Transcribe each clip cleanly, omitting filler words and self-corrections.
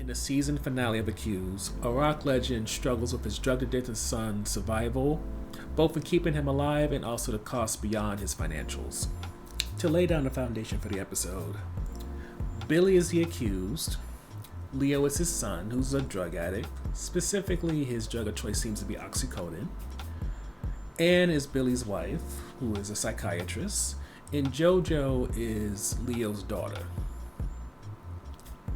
In the season finale of Accused, a rock legend struggles with his drug-addicted son's survival, both in keeping him alive and also the cost beyond his financials. To lay down the foundation for the episode, Billy is the accused, Leo is his son, who's a drug addict. Specifically, his drug of choice seems to be oxycodone. Anne is Billy's wife, who is a psychiatrist, and JoJo is Leo's daughter.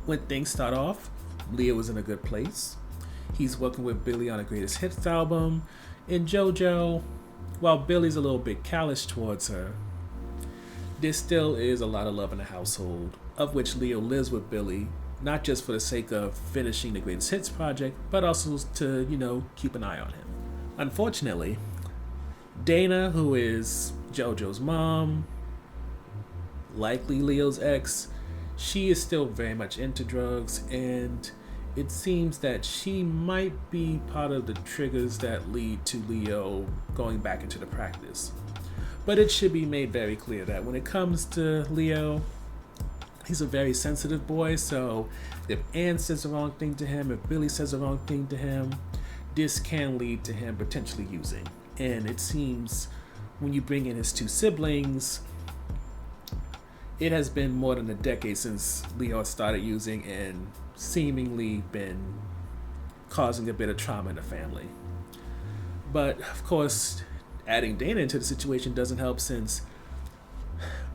When things start off, Leo is in a good place. He's working with Billy on a greatest hits album, and JoJo, while Billy's a little bit callous towards her, there still is a lot of love in the household, of which Leo lives with Billy, not just for the sake of finishing the greatest hits project, but also to, keep an eye on him. Unfortunately, Dana, who is JoJo's mom, likely Leo's ex, she is still very much into drugs, and it seems that she might be part of the triggers that lead to Leo going back into the practice. But it should be made very clear that when it comes to Leo, he's a very sensitive boy, so if Anne says the wrong thing to him, if Billy says the wrong thing to him, this can lead to him potentially using. And it seems when you bring in his two siblings, it has been more than a decade since Leo started using and seemingly been causing a bit of trauma in the family. But of course, adding Dana into the situation doesn't help, since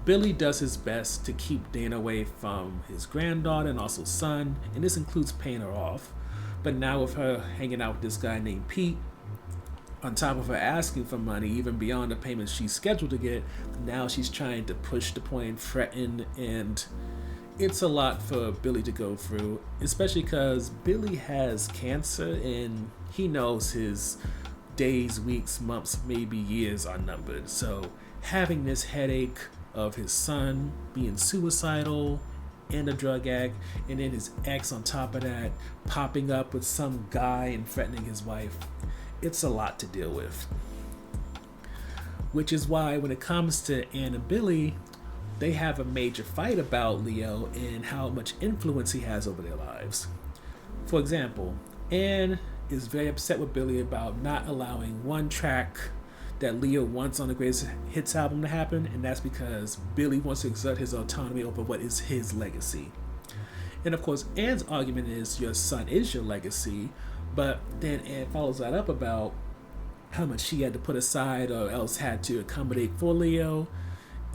Billy does his best to keep Dana away from his granddaughter and also son, and this includes paying her off. But now with her hanging out with this guy named Pete, on top of her asking for money, even beyond the payments she's scheduled to get, now she's trying to push the point, threaten, and it's a lot for Billy to go through, especially because Billy has cancer and he knows his days, weeks, months, maybe years are numbered. So having this headache of his son being suicidal and a drug addict, and then his ex on top of that popping up with some guy and threatening his wife, it's a lot to deal with. Which is why when it comes to Anne and Billy, they have a major fight about Leo and how much influence he has over their lives. For example, Anne is very upset with Billy about not allowing one track that Leo wants on the greatest hits album to happen, and that's because Billy wants to exert his autonomy over what is his legacy. And of course, Anne's argument is your son is your legacy, but then Anne follows that up about how much she had to put aside or else had to accommodate for Leo.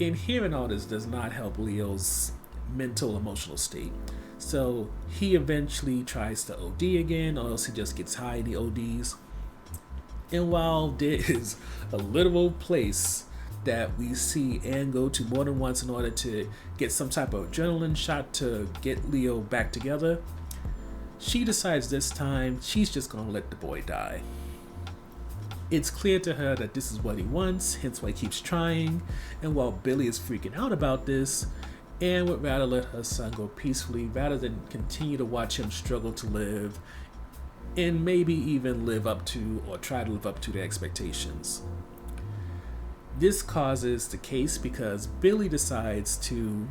And hearing all this does not help Leo's mental, emotional state. So he eventually tries to OD again, or else he just gets high in the ODs. And while there is a literal place that we see Anne go to more than once in order to get some type of adrenaline shot to get Leo back together, she decides this time she's just going to let the boy die. It's clear to her that this is what he wants, hence why he keeps trying, and while Billy is freaking out about this, Anne would rather let her son go peacefully rather than continue to watch him struggle to live and maybe even live up to or try to live up to their expectations. This causes the case because Billy decides to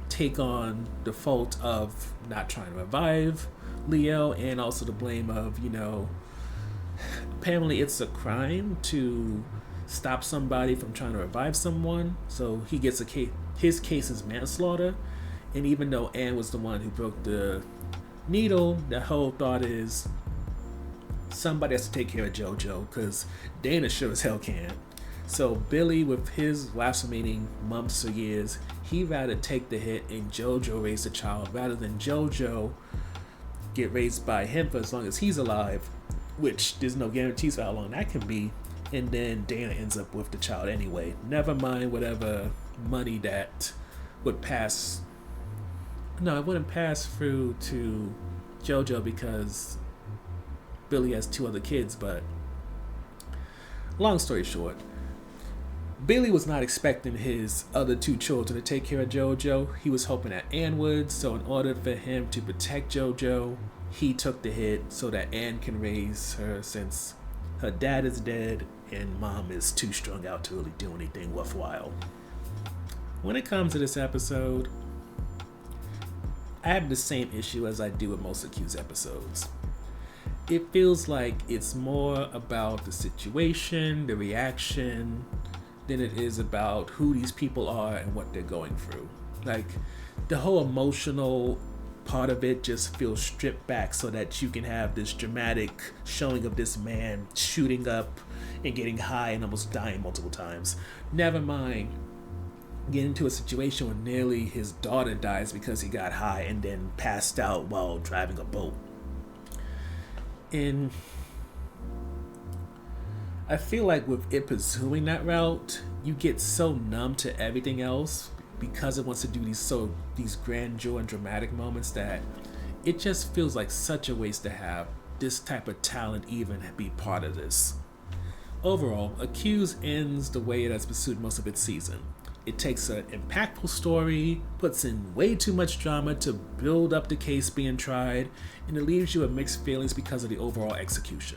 take on the fault of not trying to revive Leo and also the blame of, apparently it's a crime to stop somebody from trying to revive someone. So he gets his case is manslaughter. And even though Anne was the one who broke the needle, the whole thought is somebody has to take care of JoJo because Dana sure as hell can't. So Billy, with his last remaining months or years, he'd rather take the hit and JoJo raise the child rather than JoJo get raised by him for as long as he's alive, which there's no guarantees for how long that can be, and then Dana ends up with the child anyway. Never mind whatever money that would pass. No, it wouldn't pass through to JoJo because Billy has two other kids, but long story short, Billy was not expecting his other two children to take care of JoJo. He was hoping that Anne would, so in order for him to protect JoJo, he took the hit so that Anne can raise her since her dad is dead and mom is too strung out to really do anything worthwhile. When it comes to this episode, I have the same issue as I do with most Accused episodes. It feels like it's more about the situation, the reaction, than it is about who these people are and what they're going through. Like, the whole emotional part of it just feels stripped back so that you can have this dramatic showing of this man shooting up and getting high and almost dying multiple times. Never mind getting into a situation where nearly his daughter dies because he got high and then passed out while driving a boat. And I feel like with it pursuing that route, you get so numb to everything else because it wants to do these grandeur and dramatic moments that it just feels like such a waste to have this type of talent even be part of this. Overall, Accused ends the way it has pursued most of its season. It takes an impactful story, puts in way too much drama to build up the case being tried, and it leaves you with mixed feelings because of the overall execution.